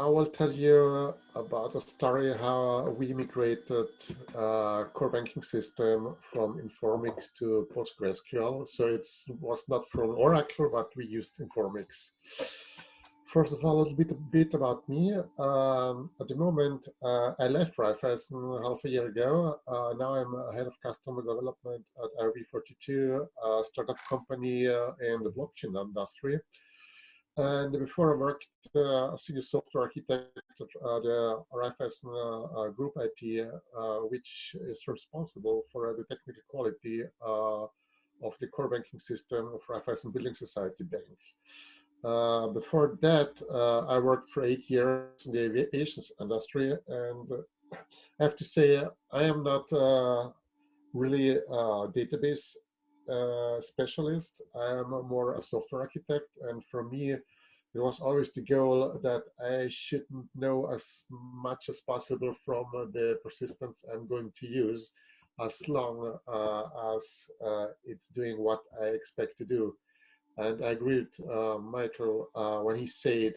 I will tell you about a story how we migrated core banking system from Informix to PostgreSQL. So it was not from Oracle, but we used Informix. First of all, a bit about me. At the moment, I left Raiffeisen half a year ago. Now I'm head of customer development at RB42, a startup company in the blockchain industry. And before I worked as a senior software architect at the Raiffeisen Group IT, which is responsible for the technical quality of the core banking system of Raiffeisen Building Society Bank. Before that, I worked for 8 years in the aviation industry, and I have to say I am not really a database specialist. I am more a software architect, and for me, it was always the goal that I shouldn't know as much as possible from the persistence I'm going to use, as long as it's doing what I expect to do. And I agree with Michael when he said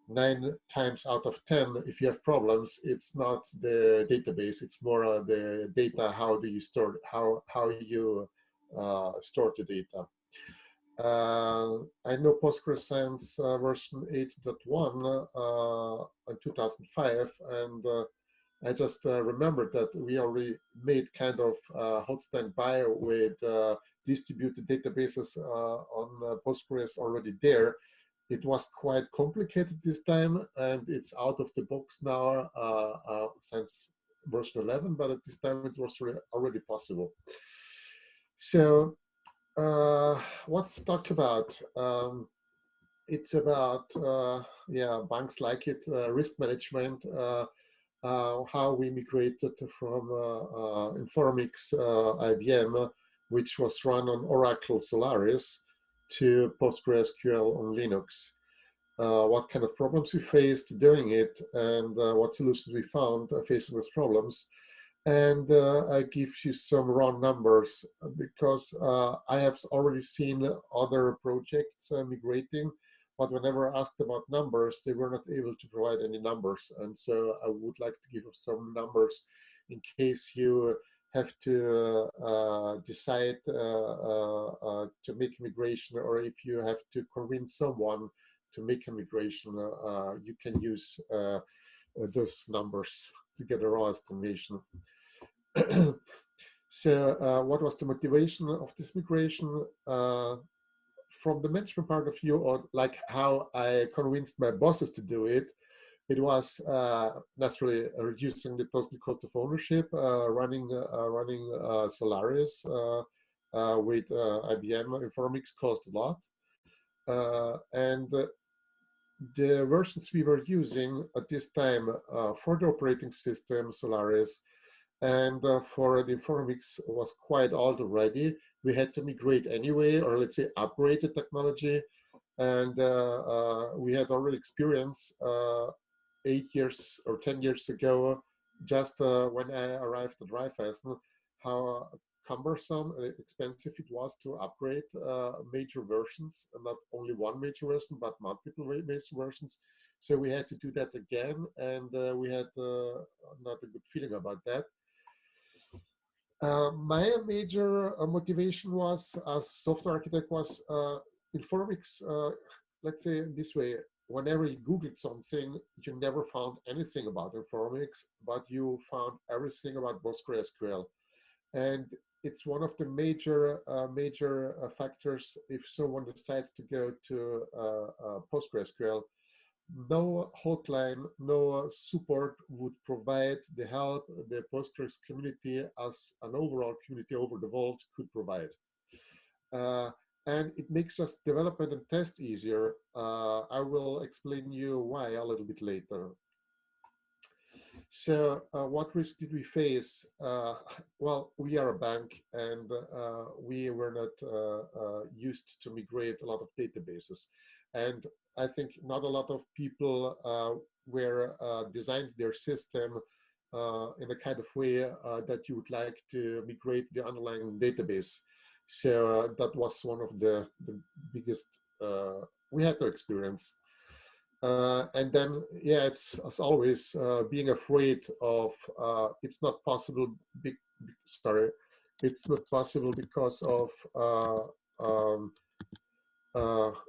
9 times out of 10, if you have problems, it's not the database, it's more the data. How do you store, how you store the data. I know Postgres since version 8.1 in 2005, and I just remembered that we already made kind of hot standby with distributed databases on Postgres already there. It was quite complicated this time, and it's out of the box now since version 11, but at this time it was already possible. So what's talked about? It's about banks like it, risk management, how we migrated from Informix IBM, which was run on Oracle Solaris, to PostgreSQL on Linux. What kind of problems we faced doing it, and what solutions we found facing those problems. And I give you some raw numbers because I have already seen other projects migrating, but whenever asked about numbers, they were not able to provide any numbers. And so I would like to give some numbers in case you have to decide to make migration, or if you have to convince someone to make a migration, you can use those numbers to get a raw estimation. So what was the motivation of this migration? From the management part of view, or like how I convinced my bosses to do it, it was naturally reducing the total cost of ownership, running Solaris with IBM Informix cost a lot. And the versions we were using at this time for the operating system, Solaris, and for the Informix was quite old already. We had to migrate anyway, or let's say upgrade the technology. And we had already experienced 8 years or 10 years ago, just when I arrived at Raiffeisen, how cumbersome and expensive it was to upgrade major versions, and not only one major version, but multiple major versions. So we had to do that again, and we had not a good feeling about that. My major motivation was, as software architect, was Informix. Let's say this way: whenever you Googled something, you never found anything about Informix, but you found everything about PostgreSQL, and it's one of the major factors if someone decides to go to PostgreSQL. No hotline, no support would provide the help the Postgres community as an overall community over the world could provide. And it makes us development and test easier. I will explain you why a little bit later. So what risk did we face? Well, we are a bank, and we were not used to migrate a lot of databases. And I think not a lot of people were designed their system in a kind of way that you would like to migrate the underlying database. So that was one of the biggest we had to experience. And then, yeah, it's as always being afraid of it's not possible. Sorry, it's not possible because of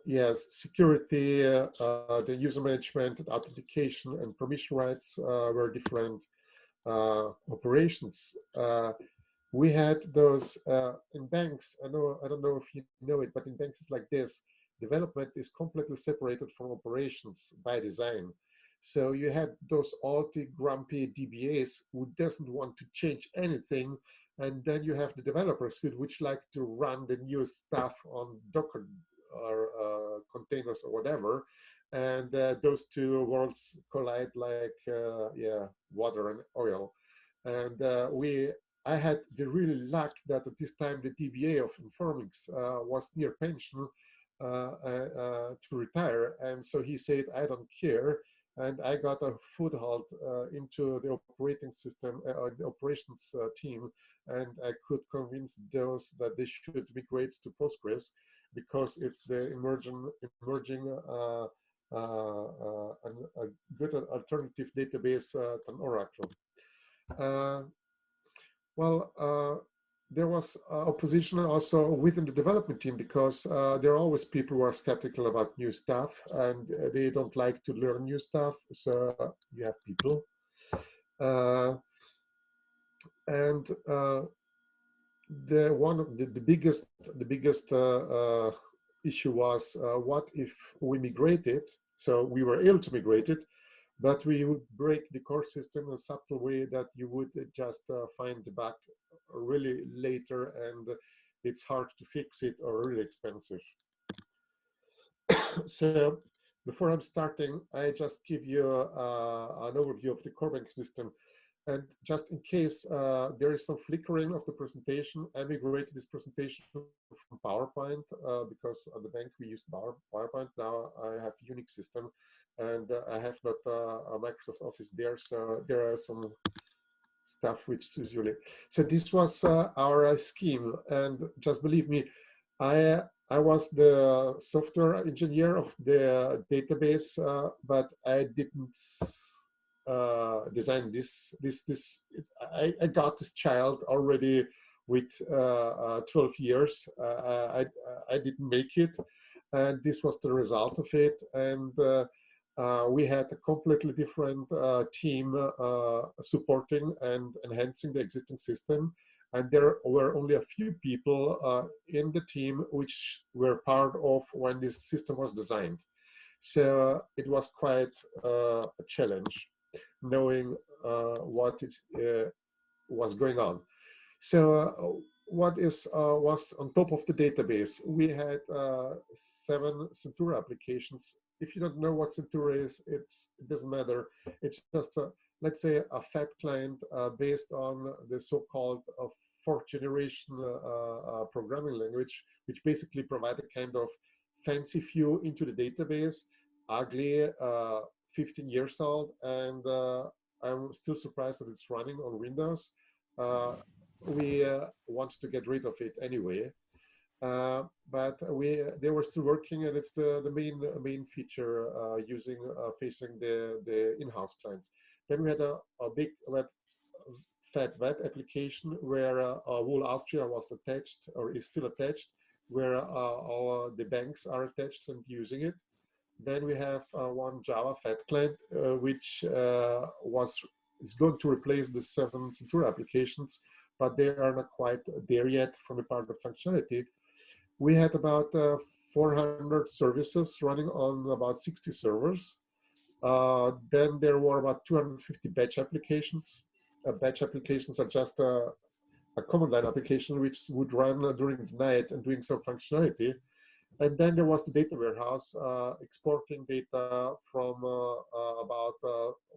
yes, security, the user management, and authentication, and permission rights were different operations. We had those in banks. I don't know if you know it, but in banks it's like this. Development is completely separated from operations by design. So you had those alty, grumpy DBAs who doesn't want to change anything, and then you have the developers which like to run the new stuff on Docker or containers or whatever, and those two worlds collide like yeah, water and oil. And I had the really luck that at this time the DBA of Informix was near pension to retire, and so he said, "I don't care." And I got a foothold into the operating system, the operations team, and I could convince those that they should migrate to Postgres because it's the emerging a good alternative database than Oracle. Uh, well, there was opposition also within the development team because there are always people who are skeptical about new stuff and they don't like to learn new stuff. So you have people. And one of the biggest issue was what if we migrated? So we were able to migrate it, but we would break the core system in a subtle way that you would just find the bug really later, and it's hard to fix it or really expensive. So before I'm starting, I just give you an overview of the core banking system. And just in case there is some flickering of the presentation, I migrated this presentation from PowerPoint because on the bank we used PowerPoint. Now I have Unix system, and I have not a Microsoft Office there, so there are some stuff which is usually. So this was our scheme, and just believe me, I was the software engineer of the database, but I didn't design this. I got this child already with 12 years. I didn't make it, and this was the result of it. And we had a completely different team supporting and enhancing the existing system. And there were only a few people in the team which were part of when this system was designed. So it was quite a challenge knowing what was going on. So what was on top of the database? We had 7 Centura applications. If you don't know what Centura is, it doesn't matter. It's just, let's say, a fat client based on the so-called 4th generation programming language, which basically provide a kind of fancy view into the database, ugly, 15 years old, and I'm still surprised that it's running on Windows. We wanted to get rid of it anyway, but they were still working, and it's the main feature using facing the in-house clients. Then we had a big fat web application where whole Austria was attached or is still attached, where all the banks are attached and using it. Then we have one Java fat client, which is going to replace the 7 Centura applications, but they are not quite there yet from the part of functionality. We had about 400 services running on about 60 servers. Then there were about 250 batch applications. Batch applications are just a command line application which would run during the night and doing some functionality. And then there was the data warehouse exporting data from about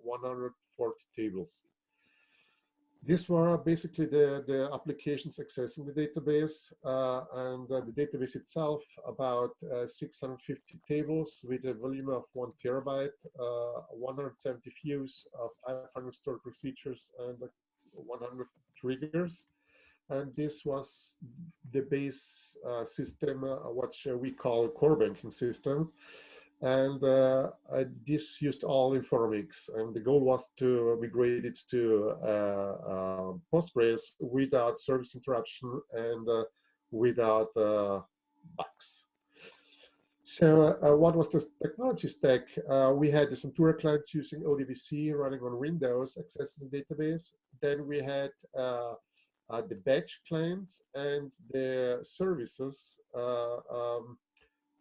140 tables. These were basically the applications accessing the database, and the database itself about 650 tables with a volume of 1 terabyte, 170 views of 500 stored procedures, and 100 triggers. And this was the base system, what we call core banking system. And this used all Informix, and the goal was to migrate it to Postgres without service interruption and without bugs. So what was the technology stack? We had the Centura clients using ODBC running on Windows, accessing the database. Then we had the batch clients and the services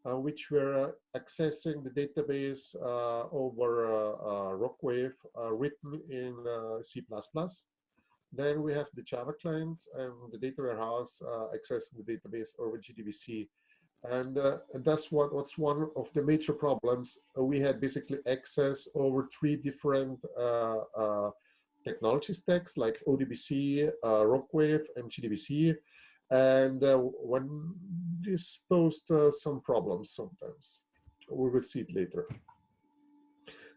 which were accessing the database over Rockwave written in C++. Then we have the Java clients and the data warehouse accessing the database over JDBC. And that's what's one of the major problems. We had basically access over 3 different technology stacks like ODBC, Rockwave, and JDBC. And when this posed some problems sometimes. We will see it later.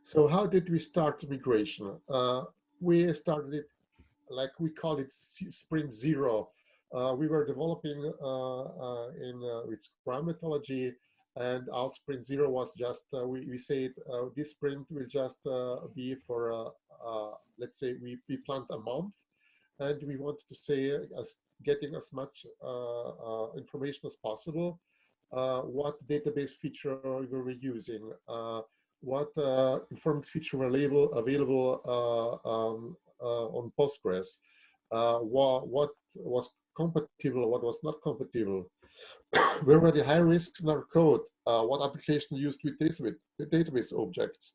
So how did we start migration? We started it like we call it Sprint Zero. We were developing with Scrum methodology, and our Sprint Zero was just, we said this sprint will just be for, let's say we planned a month, and we wanted to say getting as much information as possible, what database feature we were using, what Informix feature were available on Postgres, what was compatible, what was not compatible, where were the high risks in our code, what application used with database objects.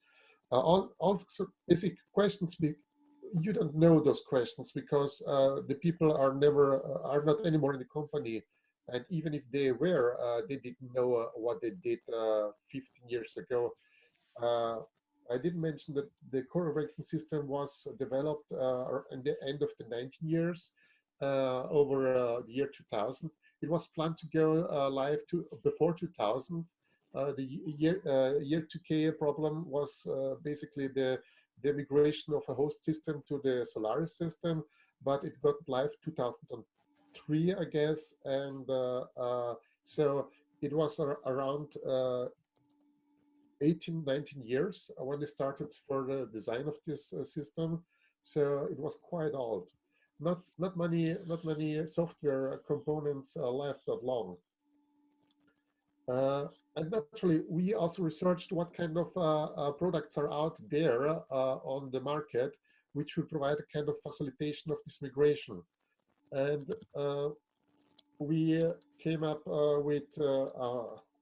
All basic questions. You don't know those questions because the people are not anymore in the company, and even if they were, they didn't know what they did 15 years ago. I didn't mention that the core banking system was developed in the end of the 19 years over the year 2000. It was planned to go live before 2000. The year 2K problem was basically the migration of a host system to the Solaris system, but it got live 2003, I guess, and so it was around 18, 19 years when they started for the design of this system. So it was quite old. Not many software components left that long. And naturally, we also researched what kind of products are out there on the market, which would provide a kind of facilitation of this migration. And we came up with,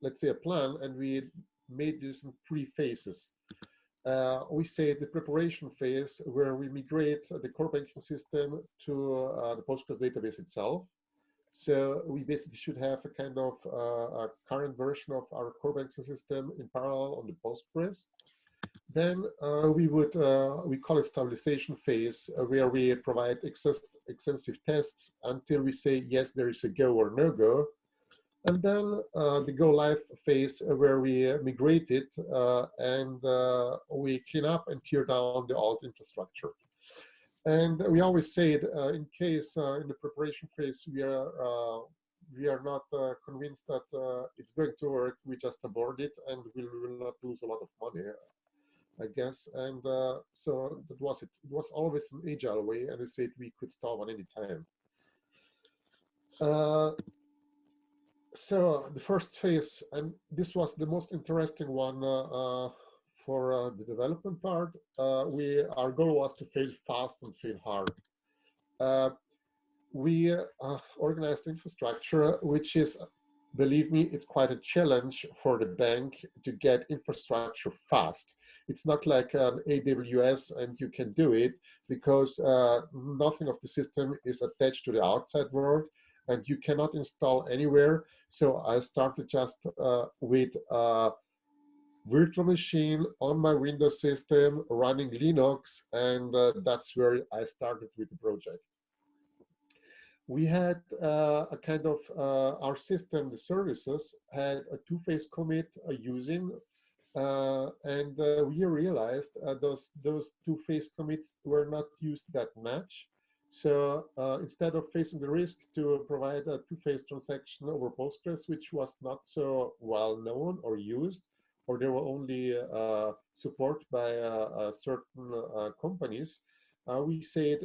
let's say, a plan, and we made this in 3 phases. We say the preparation phase, where we migrate the core banking system to the Postgres database itself. So we basically should have a kind of a current version of our core banking system in parallel on the Postgres. Then we call it stabilization phase, where we provide extensive tests until we say, yes, there is a go or no go. And then the go live phase, where we migrate it and we clean up and tear down the old infrastructure. And we always say in case in the preparation phase we are not convinced that it's going to work, we just abort it, and we will not lose a lot of money, I guess. And so that was it. It was always an agile way, and I said we could stop at any time. So the first phase, and this was the most interesting one for the development part. Our goal was to fail fast and fail hard. We organized infrastructure, which is, believe me, it's quite a challenge for the bank to get infrastructure fast. It's not like an AWS and you can do it, because nothing of the system is attached to the outside world, and you cannot install anywhere. So I started just with a virtual machine on my Windows system running Linux, and that's where I started with the project. We had a kind of, our system, the services, had a 2-phase commit using, and we realized those 2-phase commits were not used that much. So instead of facing the risk to provide a 2-phase transaction over Postgres, which was not so well known or used, or they were only supported by certain companies, we said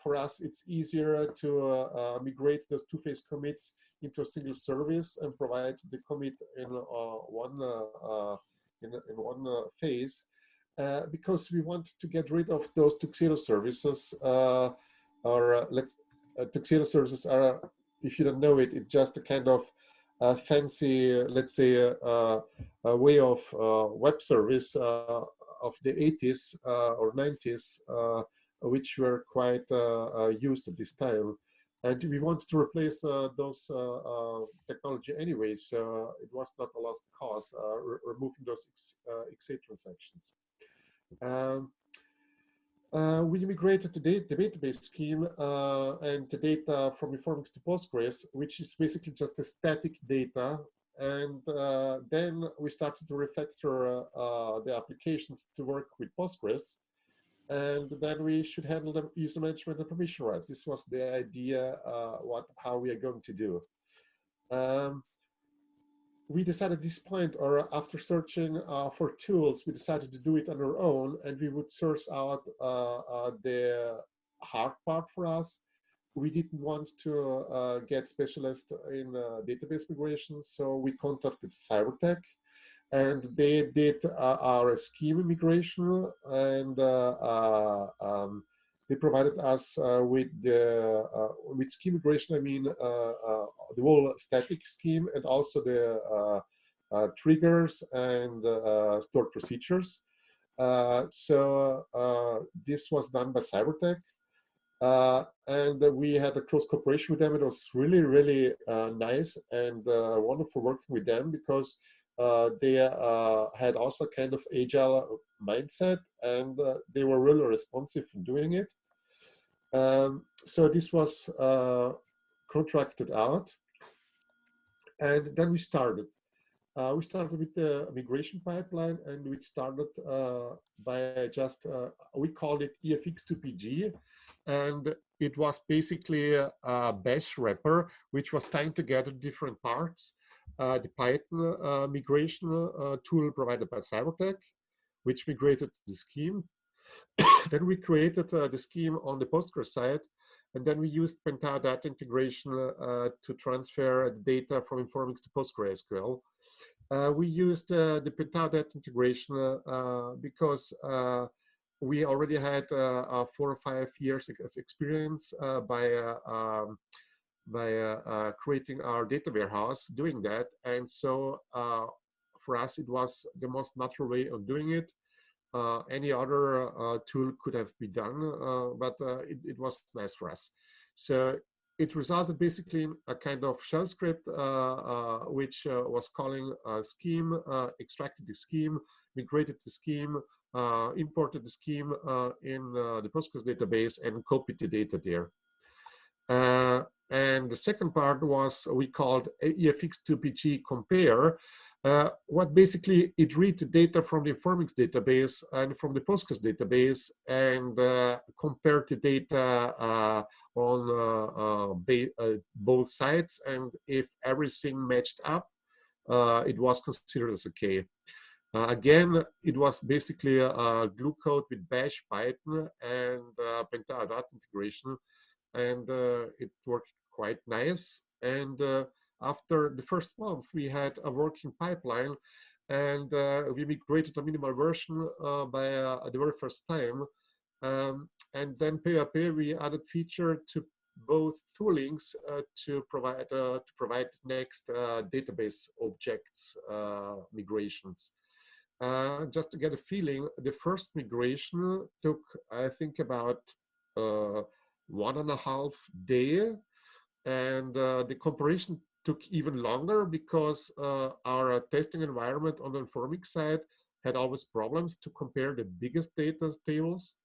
for us it's easier to migrate those two-phase commits into a single service and provide the commit in one phase, because we want to get rid of those tuxedo services. Tuxedo services are, if you don't know it, it's just a kind of fancy, let's say, a way of web service of the 80s or 90s, which were quite used at this time. And we wanted to replace those technology anyway, so it was not a lost cause, removing those XA transactions. We migrated the database scheme and the data from Informix to Postgres, which is basically just a static data. And then we started to refactor the applications to work with Postgres. And then we should handle the user management and permission rights. This was the idea, how we are going to do. We decided at this point, or after searching for tools, we decided to do it on our own, and we would source out the hard part for us. We didn't want to get specialists in database migration, so we contacted Cybertech, and they did our scheme migration, and they provided us with scheme migration. I mean, the whole static scheme and also the triggers and stored procedures. So this was done by Cybertech. And we had a close cooperation with them. It was really, really nice and wonderful working with them, because they had also kind of agile mindset, and they were really responsive in doing it. So this was contracted out, and then we started. We started with the migration pipeline, and we started by just, we called it EFX2PG, and it was basically a bash wrapper, which was tying together different parts. The Python migration tool provided by Cybertech, which migrated the scheme. Then we created the scheme on the Postgres side, and then we used Pentile data integration to transfer the data from Informix to PostgreSQL. We used the Pentile data integration because we already had 4 or 5 years of experience by creating our data warehouse doing that. And so for us, it was the most natural way of doing it. Any other tool could have been done, but it was nice for us. So it resulted basically in a kind of shell script, which was calling a scheme, extracted the scheme, migrated the scheme, imported the scheme in the Postgres database, and copied the data there. And the second part was we called EFX2PG compare. What basically it read the data from the Informix database and from the Postgres database, and compared the data on both sides, and if everything matched up, it was considered as okay. Again, it was basically a glue code with Bash, Python, and Pentile data integration, and it worked quite nice. And after the first month, we had a working pipeline, and we migrated a minimal version by the very first time. And then we added feature to both toolings to provide next database objects migrations. Just to get a feeling, the first migration took, I think, about 1.5 days, and the comparison took even longer because our testing environment on the Informix side had always problems to compare the biggest data tables.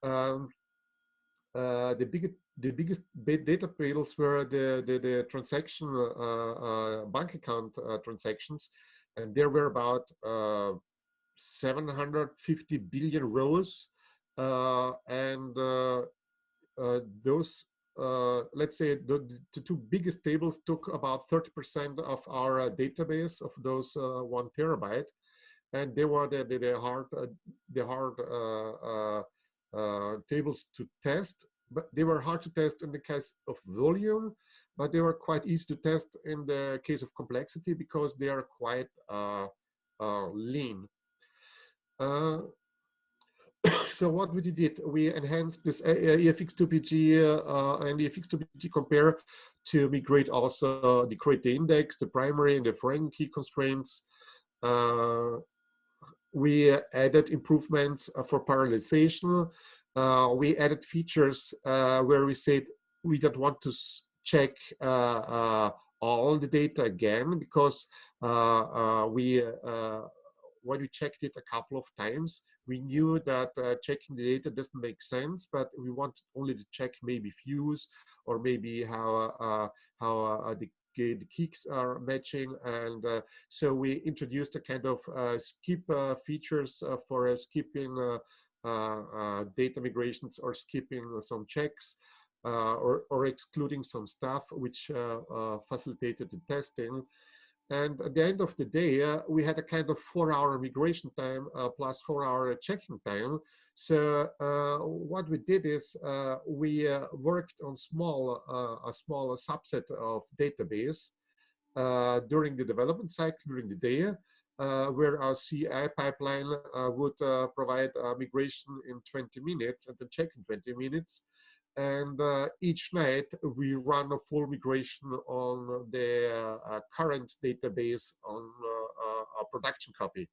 The biggest data tables were the transaction bank account transactions, and there were about 750 billion rows, and those, let's say, the two biggest tables took about 30% of our database of those 1 terabyte. and they were the hard tables to test. But they were hard to test in the case of volume, but they were quite easy to test in the case of complexity because they are quite lean. So what we did, we enhanced this EFX2PG and EFX2PG compare to migrate also the create the index, the primary and the foreign key constraints. We added improvements for parallelization. We added features where we said we don't want to check all the data again, because when we checked it a couple of times, we knew that checking the data doesn't make sense, but we wanted only to check maybe views or maybe how the kicks are matching. And so we introduced a kind of skip features for skipping data migrations or skipping some checks or excluding some stuff, which facilitated the testing. And at the end of the day, we had a kind of 4-hour migration time plus 4-hour checking time. So what we did is we worked on a small subset of database during the development cycle, during the day, where our CI pipeline would provide migration in 20 minutes and then check in 20 minutes. And each night we run a full migration on the current database on a production copy.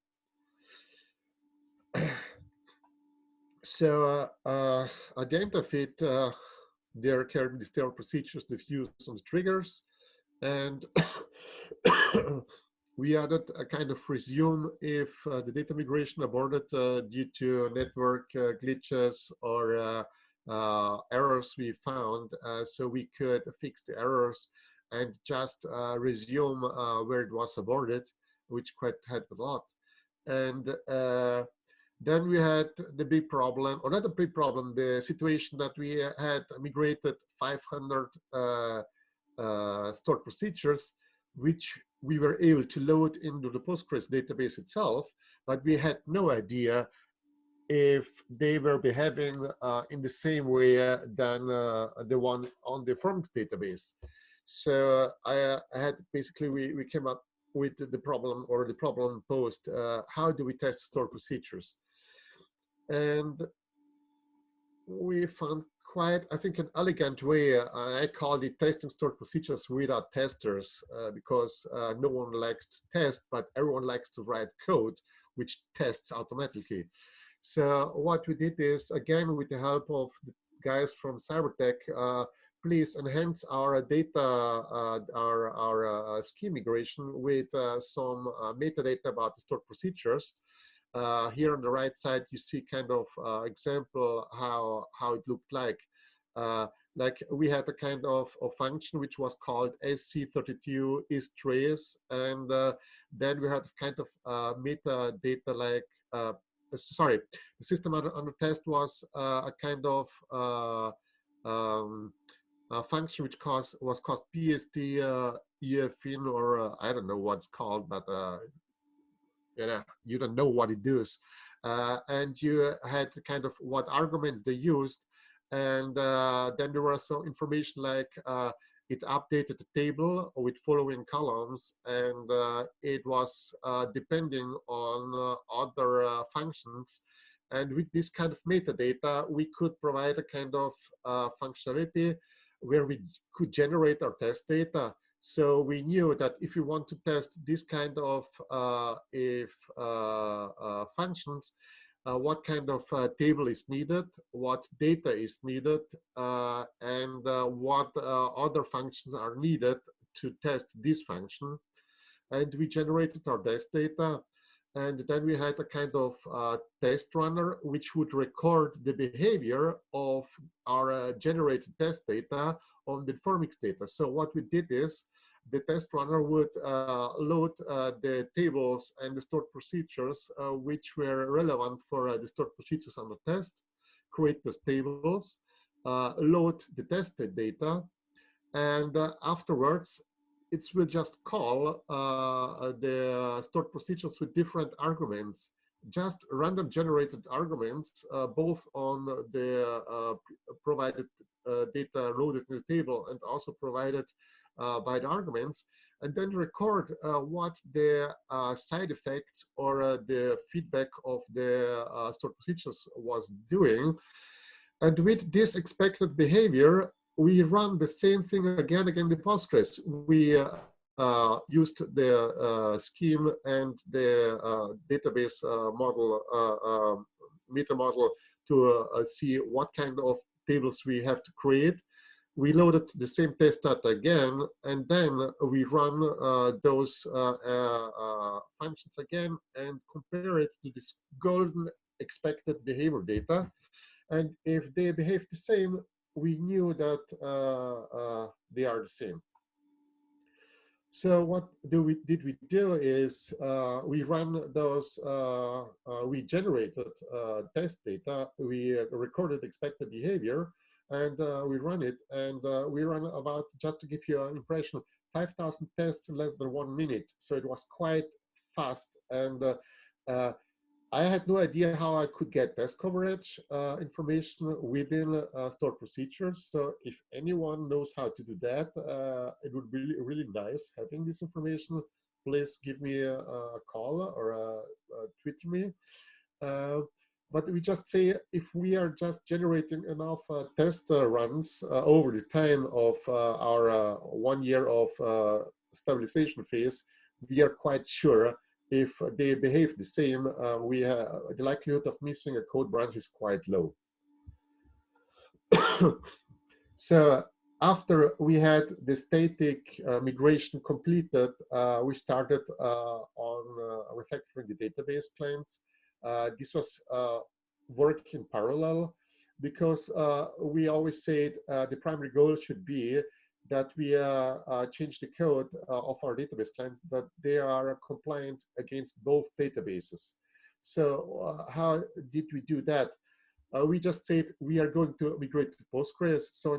So at the end of it, they're carrying the stale procedures, the views, and the triggers. And we added a kind of resume if the data migration aborted due to network glitches or errors we found, so we could fix the errors and just resume where it was aborted, which quite helped a lot. And then we had the big problem, or not a big problem, the situation that we had migrated 500 stored procedures, which we were able to load into the Postgres database itself, but we had no idea if they were behaving in the same way than the one on the Informix database. So I had basically, we came up with the problem, or the problem posed, how do we test stored procedures? And we found quite, I think, an elegant way. I call it testing stored procedures without testers, because no one likes to test, but everyone likes to write code which tests automatically. So what we did is, again, with the help of the guys from Cybertech, please enhance our data, our scheme migration with some metadata about the stored procedures. Here on the right side, you see kind of example how it looked like. Like we had a kind of function which was called SC32 is trace, and then we had kind of metadata like, sorry, the system under test was a kind of a function which was called PSD EFIN, or I don't know what it's called, but you don't know what it does. And you had kind of what arguments they used. And then there was some information like it updated the table with following columns, and it was depending on other functions. And with this kind of metadata, we could provide a kind of functionality where we could generate our test data. So we knew that if we want to test this kind of functions, what kind of table is needed, what data is needed, and what other functions are needed to test this function. And we generated our test data. And then we had a kind of test runner which would record the behavior of our generated test data on the Informix data. So what we did is the test runner would load the tables and the stored procedures which were relevant for the stored procedures on the test, create those tables, load the tested data, and afterwards it will just call the stored procedures with different arguments, just random generated arguments, both on the provided data loaded in the table and also provided by the arguments, and then record what the side effects or the feedback of the stored procedures was doing. And with this expected behavior, we run the same thing again in Postgres. We used the scheme and the database model, meta model, to see what kind of tables we have to create. We loaded the same test data again, and then we run those functions again and compare it to this golden expected behavior data. And if they behave the same, we knew that they are the same. So what did we do is we ran those, we generated test data, we recorded expected behavior, and we run it. And we ran about, just to give you an impression, 5,000 tests in less than 1 minute. So it was quite fast. And I had no idea how I could get test coverage information within stored procedures. So if anyone knows how to do that, it would be really nice having this information. Please give me a call or Twitter me. But we just say, if we are just generating enough test runs over the time of our 1 year of stabilization phase, we are quite sure if they behave the same, the likelihood of missing a code branch is quite low. So after we had the static migration completed, we started on refactoring the database clients. This was work in parallel, because we always said the primary goal should be that we change the code of our database clients, that they are compliant against both databases. So how did we do that? We just said we are going to migrate to Postgres. So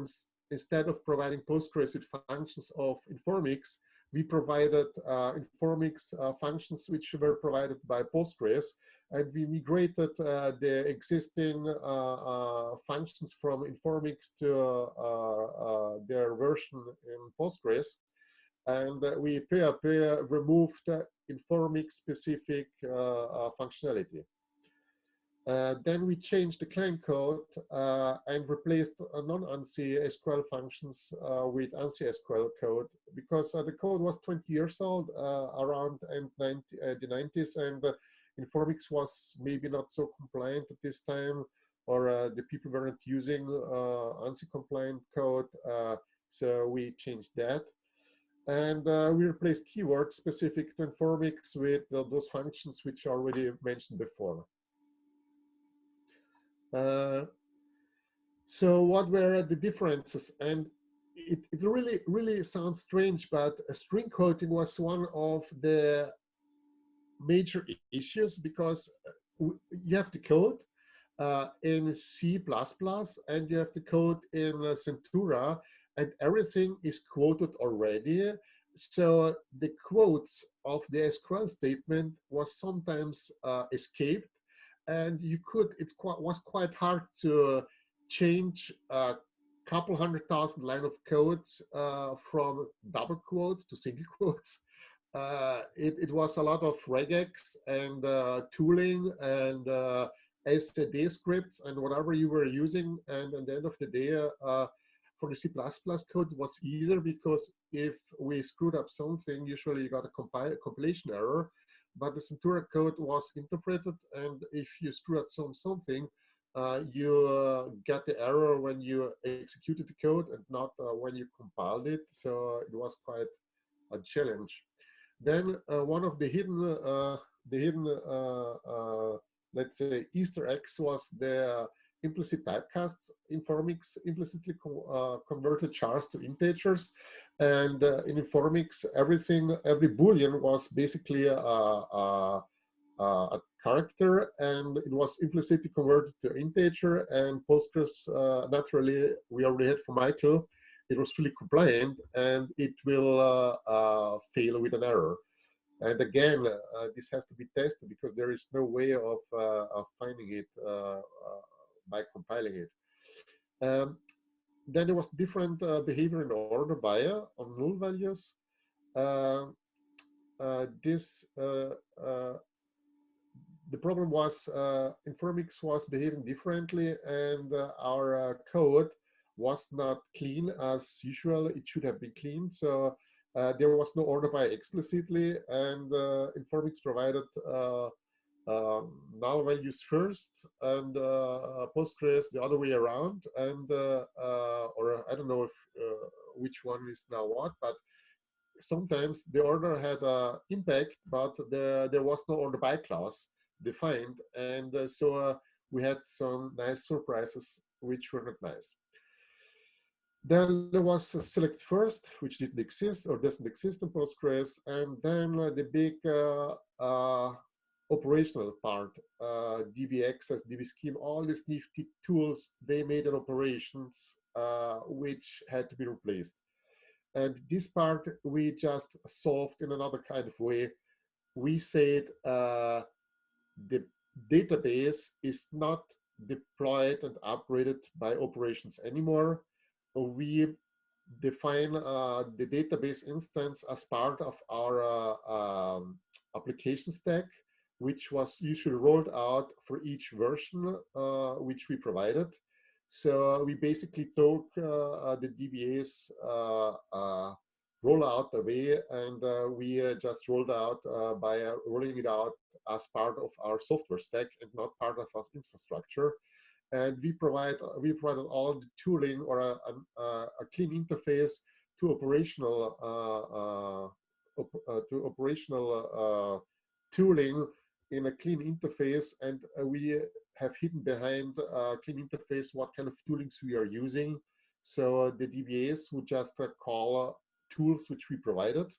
instead of providing Postgres with functions of Informix, we provided Informix functions which were provided by Postgres, and we migrated the existing functions from Informix to their version in Postgres, and we pair removed Informix-specific functionality. Then we changed the client code and replaced non-ANSI SQL functions with ANSI SQL code, because the code was 20 years old, around the 90s, and Informix was maybe not so compliant at this time, or the people weren't using ANSI compliant code, so we changed that. And we replaced keywords specific to Informix with those functions which I already mentioned before. So what were the differences? And it really sounds strange, but string coding was one of the major issues, because you have the code in C++ and you have the code in Centura, and everything is quoted already. So the quotes of the SQL statement was sometimes escaped, and you could, was quite hard to change a couple 100,000 line of code from double quotes to single quotes. It was a lot of regex and tooling and STD scripts and whatever you were using. And at the end of the day, for the C++ code, it was easier, because if we screwed up something, usually you got a compilation error. But the Centura code was interpreted, and if you screw up something, you get the error when you executed the code and not when you compiled it. So it was quite a challenge. Then one of the hidden let's say Easter eggs was the implicit typecasts. Informix implicitly converted chars to integers, and in Informix, every boolean was basically a character, and it was implicitly converted to integer. And Postgres, naturally, we already had from Michael, it was fully compliant, and it will fail with an error. And again, this has to be tested because there is no way of finding it by compiling it. Then there was different behavior in order buyer on null values. The problem was Informix was behaving differently, and our code was not clean as usual. It should have been clean. So there was no order by explicitly, and Informix provided null values first, and Postgres the other way around. And or I don't know if which one is now what, but sometimes the order had an impact, but there was no order by clause defined, and so we had some nice surprises which were not nice. Then there was a select first, which didn't exist or doesn't exist in Postgres, and then the big operational part, DB access, DB scheme, all these nifty tools, they made an operations which had to be replaced. And this part we just solved in another kind of way. We said the database is not deployed and upgraded by operations anymore. We define the database instance as part of our application stack, which was usually rolled out for each version which we provided. So we basically took the DBA's rollout away, and we just rolled out by rolling it out as part of our software stack and not part of our infrastructure. And we provided all the tooling or a clean interface to operational tooling in a clean interface, and we have hidden behind clean interface what kind of toolings we are using. So the DBAs would just call tools which we provided,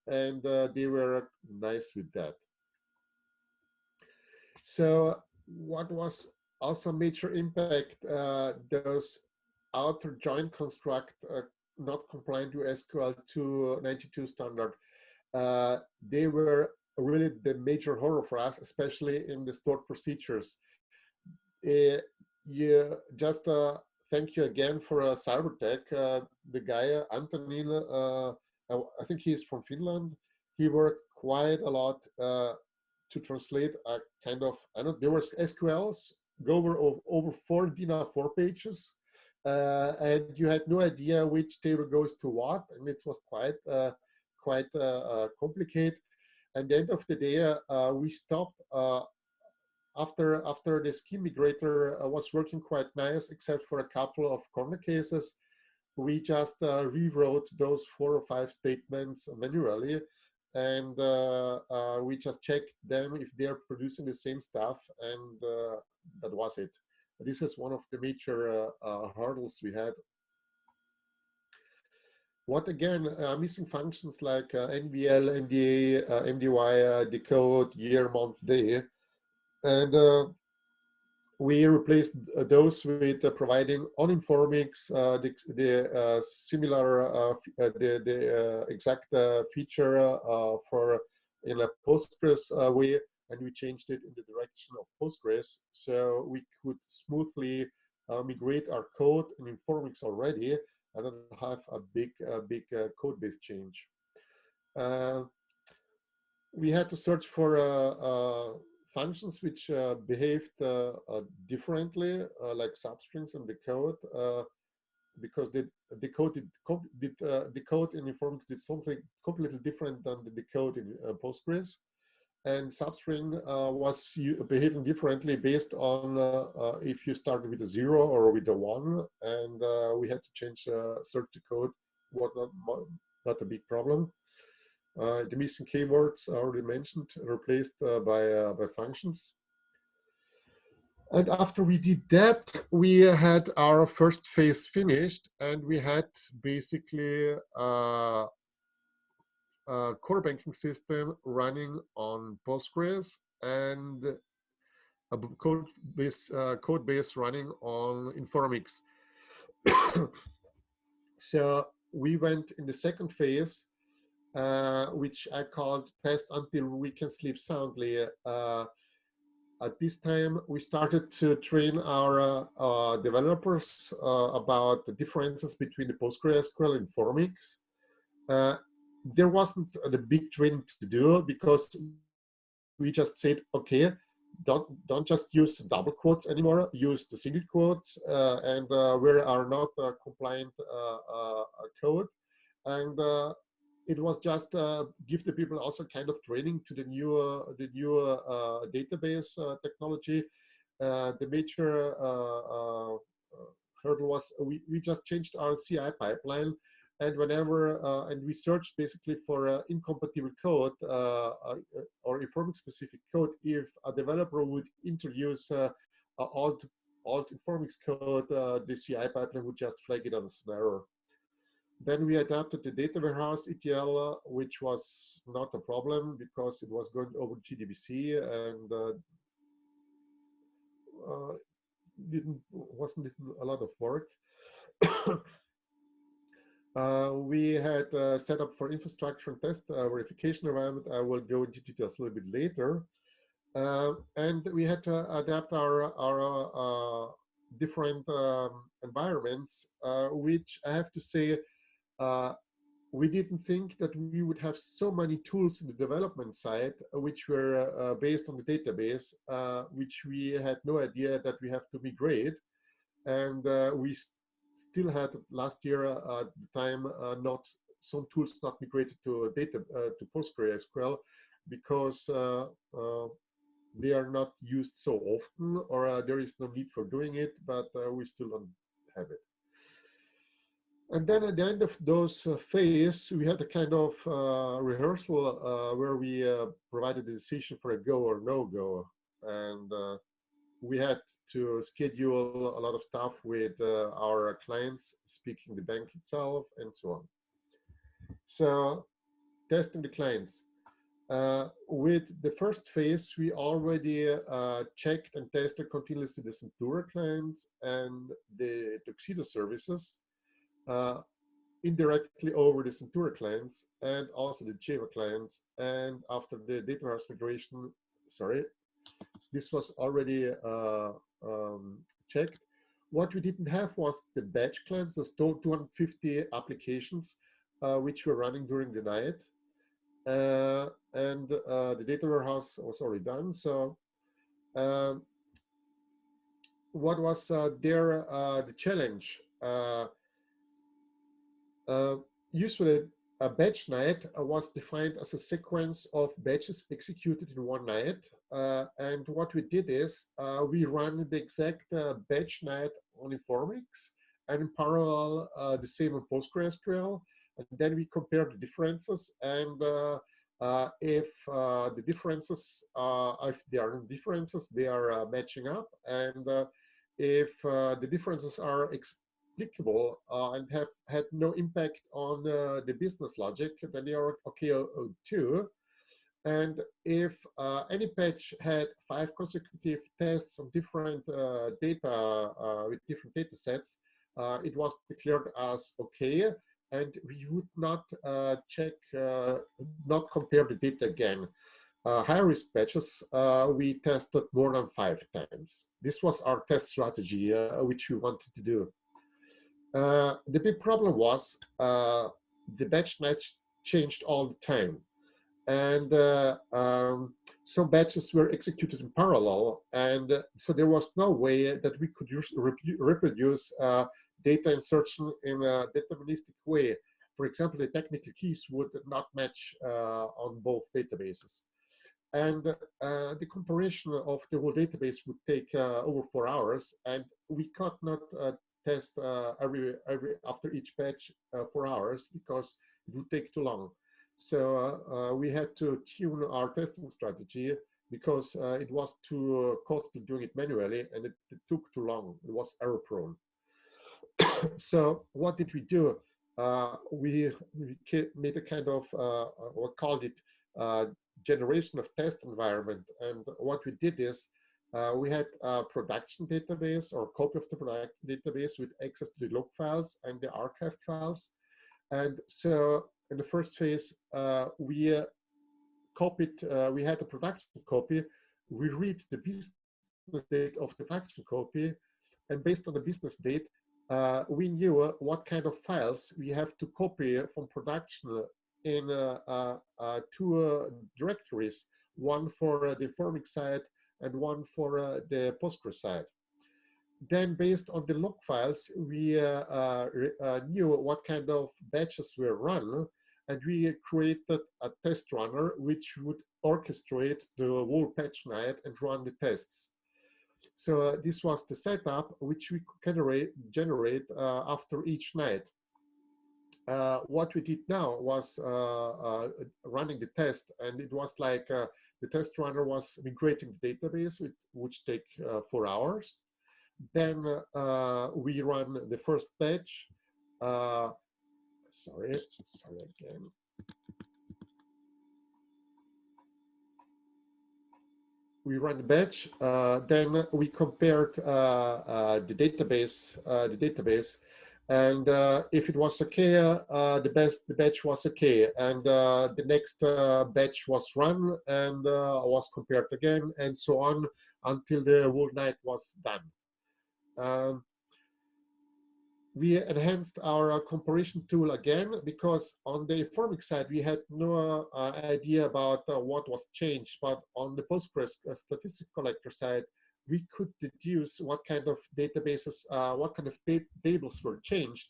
and they were nice with that. So what was also major impact, those outer join construct not compliant to SQL 292 standard. They were really the major horror for us, especially in the stored procedures. You just thank you again for Cybertech. The guy Antonin, I think he's from Finland. He worked quite a lot to translate a kind of, I don't know, there was SQLs go over 4 DIN A4 pages, and you had no idea which table goes to what, and it was quite complicated. At the end of the day, we stopped after the scheme migrator was working quite nice, except for a couple of corner cases. We just rewrote those 4 or 5 statements manually, and we just checked them if they're producing the same stuff, and that was it. This is one of the major hurdles we had. What again, missing functions like NVL, MDA, MDY, decode, year, month, day. And we replaced those with providing on Informix the similar, the exact feature for in a Postgres way, and we changed it in the direction of Postgres, so we could smoothly migrate our code in Informix already, and not have a big code base change. We had to search for functions which behaved differently, like substrings and the code, because the code in Informix did something completely different than the code in Postgres, and substring was behaving differently based on if you started with a 0 or with a 1, and we had to change search the code. What not a big problem. The missing keywords I already mentioned, replaced by functions. And after we did that, we had our first phase finished, and we had basically a core banking system running on Postgres and a code base running on Informix. So we went in the second phase, which I called test until we can sleep soundly. At this time, we started to train our developers about the differences between the PostgreSQL and Informix. There wasn't a big training to do because we just said, okay, don't just use double quotes anymore. Use the single quotes, and we are not compliant code. And it was just give the people also kind of training to the new database technology. The major hurdle was we just changed our CI pipeline, and whenever and we searched basically for incompatible code or Informix specific code. If a developer would introduce alt Informix code, the CI pipeline would just flag it as an error. Then we adapted the data warehouse ETL, which was not a problem because it was going over GDBC and wasn't a lot of work. We had set up for infrastructure and test verification environment. I will go into details a little bit later. And we had to adapt our different environments, which I have to say, we didn't think that we would have so many tools in the development side, which were based on the database, which we had no idea that we have to migrate. And we still had last year at the time not some tools not migrated to to PostgreSQL because they are not used so often, or there is no need for doing it, but we still don't have it. And then at the end of those phase, we had a kind of rehearsal where we provided a decision for a go or no go. And we had to schedule a lot of stuff with our clients, speaking the bank itself, and so on. So testing the clients. With the first phase, we already checked and tested continuously the Centura clients and the Tuxedo services. Indirectly over the Centura clients and also the Java clients. And after the data warehouse migration, sorry, this was already checked. What we didn't have was the batch clients, those 250 applications which were running during the night. And the data warehouse was already done. So what was there the challenge? Usually a batch night was defined as a sequence of batches executed in one night. And what we did is we ran the exact batch night on Informix and in parallel the same on PostgreSQL. And then we compare the differences, and if the differences, if there are differences, they are matching up. And if the differences are applicable and have had no impact on the business logic, then they are okay too. And if any batch had 5 consecutive tests on different data with different data sets, it was declared as okay, and we would not check, not compare the data again. High risk batches, we tested more than 5 times. This was our test strategy, which we wanted to do. The big problem was the batch nights changed all the time. And some batches were executed in parallel. And so there was no way that we could reproduce data insertion in a deterministic way. For example, the technical keys would not match on both databases. And the comparison of the whole database would take over 4 hours, and we could not test after each batch 4 hours because it would take too long. So we had to tune our testing strategy because it was too costly doing it manually, and it took too long. It was error prone. So what did we do? We made a kind of, or called it generation of test environment. And what we did is We had a production database or copy of the production database with access to the log files and the archived files. And so in the first phase, we we had a production copy. We read the business date of the production copy. And based on the business date, we knew what kind of files we have to copy from production in two directories, one for the Informix side and one for the Postgres side. Then based on the log files, we knew what kind of batches were run, and we created a test runner which would orchestrate the whole patch night and run the tests. So this was the setup which we could generate after each night. What we did now was running the test, and it was like the test runner was migrating the database, which take 4 hours. Then we run the first batch. Sorry again. We run the batch. Then we compared the database, and if it was okay, the batch was okay, and the next batch was run and was compared again, and so on until the whole night was done. We enhanced our comparison tool again, because on the Informix side, we had no idea about what was changed. But on the Postgres statistic collector side, we could deduce what kind of databases, what kind of tables were changed.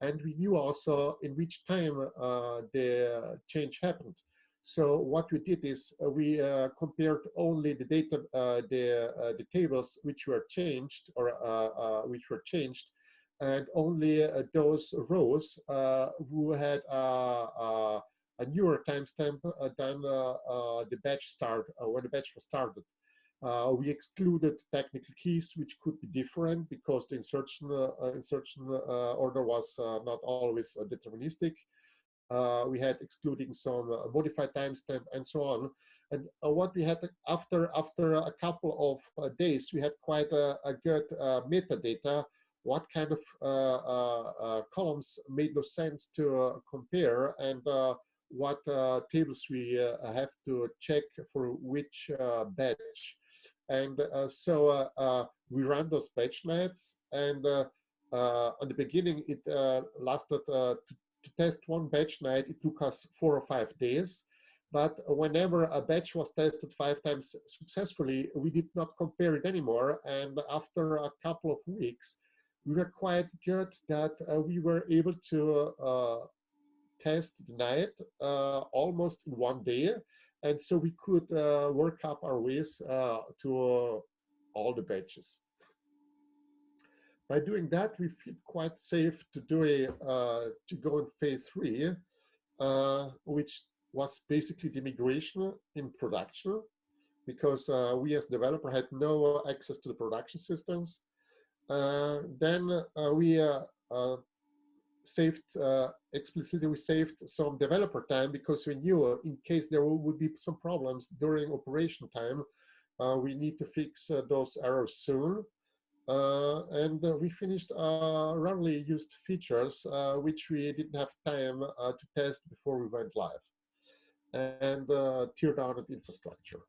And we knew also in which time the change happened. So what we did is we compared only the data, the tables which were changed, or and only those rows who had a newer timestamp than the batch start, when the batch was started. We excluded technical keys which could be different, because the insertion order was not always deterministic. We had excluding some modified timestamp and so on. And what we had after a couple of days, we had quite a good metadata. What kind of columns made no sense to compare, and what tables we have to check for which batch. And so we ran those batch nights, and on the beginning it lasted, to test one batch night, it took us 4 or 5 days. But whenever a batch was tested 5 times successfully, we did not compare it anymore. And after a couple of weeks, we were quite good that we were able to test the night almost in 1 day. And so we could work up our ways to all the batches. By doing that, we feel quite safe to do to go in phase 3, which was basically the migration in production, because we as developer had no access to the production systems. Then we saved, explicitly we saved some developer time, because we knew in case there would be some problems during operation time, we need to fix those errors soon. And we finished rarely used features which we didn't have time to test before we went live, and tear down the infrastructure.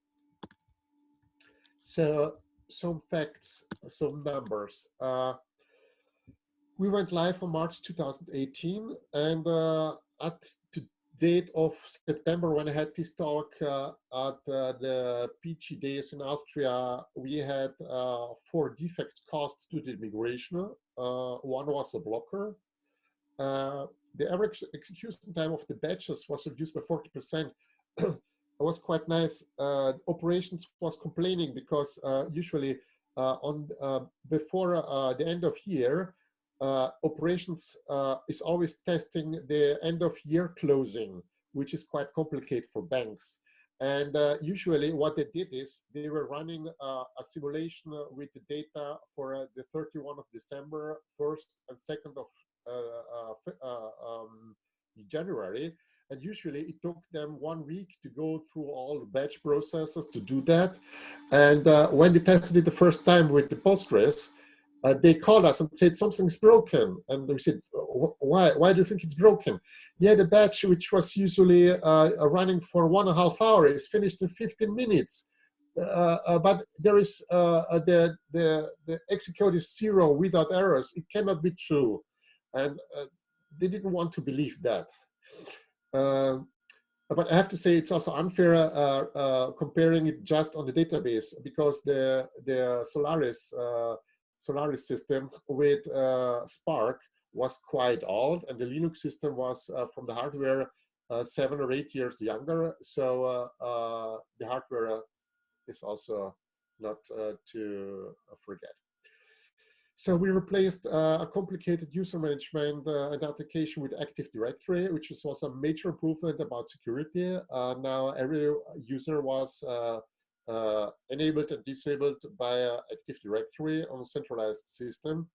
So some facts, some numbers. We went live on March 2018, and at the date of September, when I had this talk at the PG days in Austria, we had 4 defects caused to the migration. One was a blocker. The average execution time of the batches was reduced by 40%. It was quite nice. Operations was complaining because usually before the end of year, operations is always testing the end of year closing, which is quite complicated for banks. And usually what they did is they were running a simulation with the data for the 31 of December, 1st and 2nd of January. And usually it took them 1 week to go through all the batch processes to do that. And when they tested it the first time with the Postgres, they called us and said something's broken. And we said, why do you think it's broken? Yeah, the batch, which was usually running for 1.5 hours, is finished in 15 minutes. But there is the execute is 0 without errors. It cannot be true. And they didn't want to believe that. But I have to say it's also unfair comparing it just on the database, because the Solaris system with Spark was quite old, and the Linux system was from the hardware 7 or 8 years younger. So the hardware is also not to forget. So we replaced a complicated user management and application with Active Directory, which was also a major improvement about security. Now every user was enabled and disabled by Active Directory on a centralized system.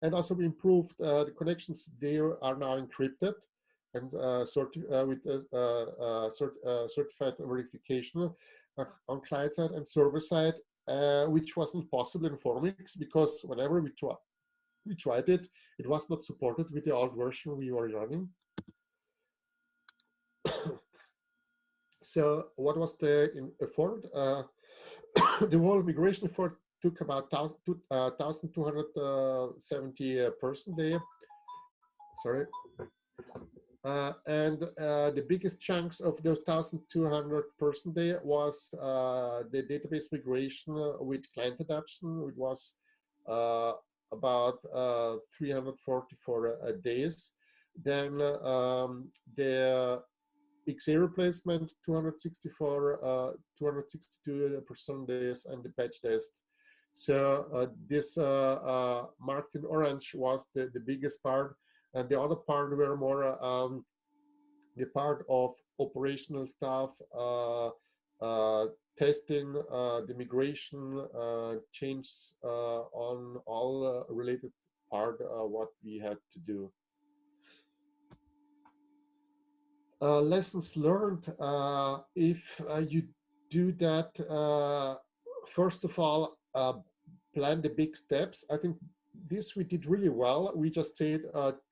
And also we improved the connections. They are now encrypted and with certified verification on client side and server side, which wasn't possible in Informix, because whenever we tried it, it was not supported with the old version we were running. So what was the effort? The whole migration effort took about 1,270 person day. Sorry. And the biggest chunks of those 1,200 person day was the database migration with client adoption. It was about 344 days. Then the XA replacement, 262 person days, and the batch test. So this marked in orange was the biggest part. And the other part were more the part of operational stuff, testing, the migration, changes on all related part what we had to do. Lessons learned, if you do that, first of all, plan the big steps. I think this we did really well. We just said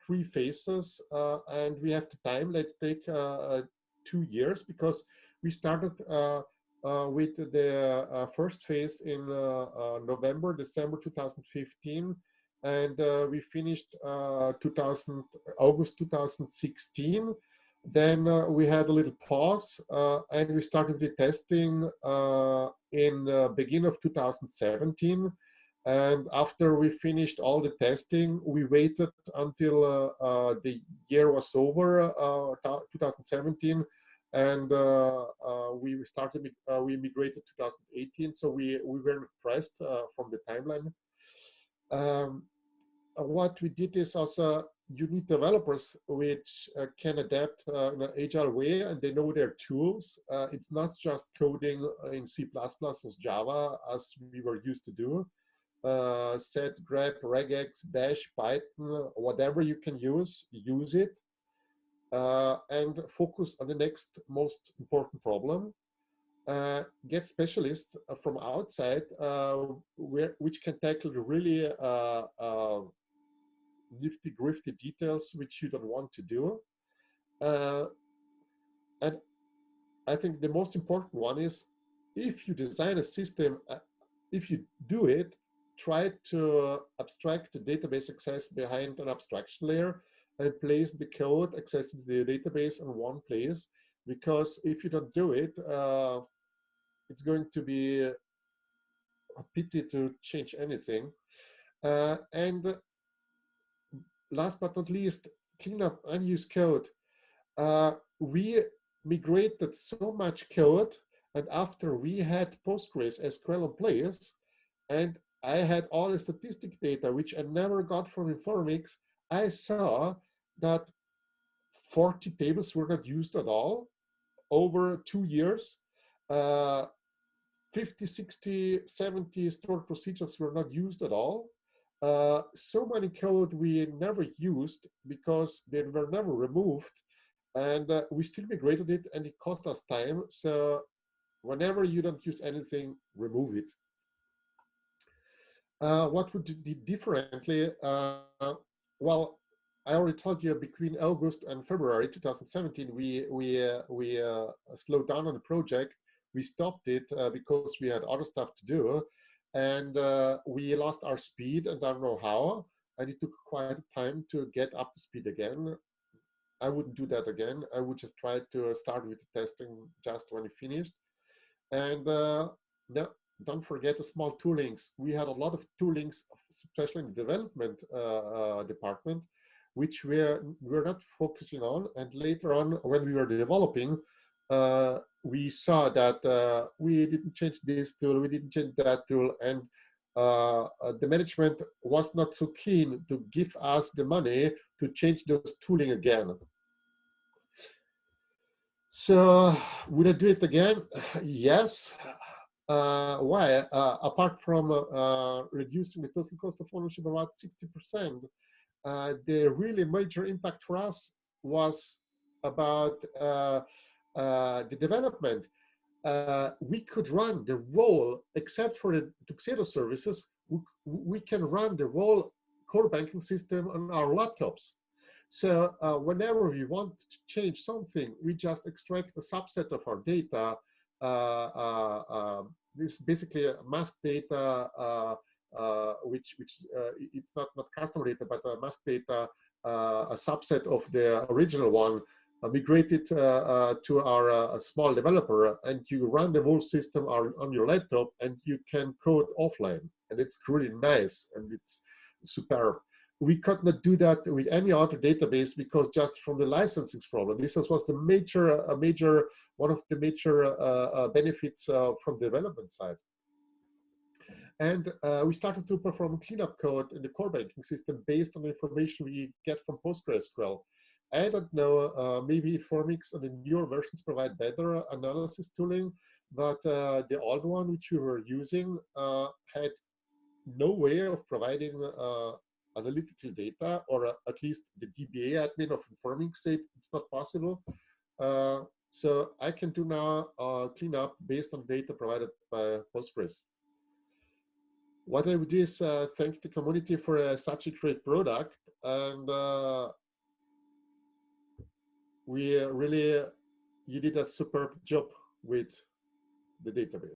3 phases, and we have the time. Let's take 2 years, because we started with the first phase in December 2015, and we finished August 2016. Then we had a little pause, and we started the testing in beginning of 2017. And after we finished all the testing, we waited until the year was over, 2017, and we migrated 2018. So we were impressed from the timeline. What we did is also, you need developers which can adapt in an agile way, and they know their tools. It's not just coding in C++ or Java as we were used to do. Set, grep, regex, bash, Python, whatever you can use it, and focus on the next most important problem. Get specialists from outside which can tackle the really nifty-gritty details which you don't want to do. And I think the most important one is, if you design a system, if you do it, try to abstract the database access behind an abstraction layer and place the code accessing the database in one place. Because if you don't do it, it's going to be a pity to change anything. And last but not least, clean up unused code. We migrated so much code, and after we had PostgreSQL in place, and I had all the statistic data, which I never got from Informix, I saw that 40 tables were not used at all over 2 years. 50, 60, 70 stored procedures were not used at all. So many code we never used because they were never removed. And we still migrated it, and it cost us time. So whenever you don't use anything, remove it. What would you do differently? Well, I already told you between August and February 2017, we slowed down on the project. We stopped it because we had other stuff to do, and we lost our speed, and I don't know how. And it took quite time to get up to speed again. I wouldn't do that again. I would just try to start with the testing just when it finished. And no, don't forget the small toolings. We had a lot of toolings, especially in the development department, which we're not focusing on. And later on, when we were developing, we saw that we didn't change this tool, we didn't change that tool, and the management was not so keen to give us the money to change those tooling again. So would I do it again? Yes. Why? Apart from reducing the total cost of ownership about 60%, the really major impact for us was about the development. We could run the role, except for the Tuxedo services, we can run the whole core banking system on our laptops. So whenever we want to change something, we just extract a subset of our data. This basically a mask data, which it's not customer data, but mask data, a subset of the original one, migrate it to our small developer, and you run the whole system on your laptop, and you can code offline, and it's really nice and it's superb. We could not do that with any other database because just from the licensing problem. This was the one of the major benefits from the development side. And we started to perform cleanup code in the core banking system based on the information we get from PostgreSQL. I don't know, maybe Informix and the newer versions provide better analysis tooling, but the old one which we were using had no way of providing analytical data, or at least the DBA admin of Informix said it's not possible. So I can do now cleanup based on data provided by Postgres. What I would do is thank the community for such a great product, and we really, you did a superb job with the database.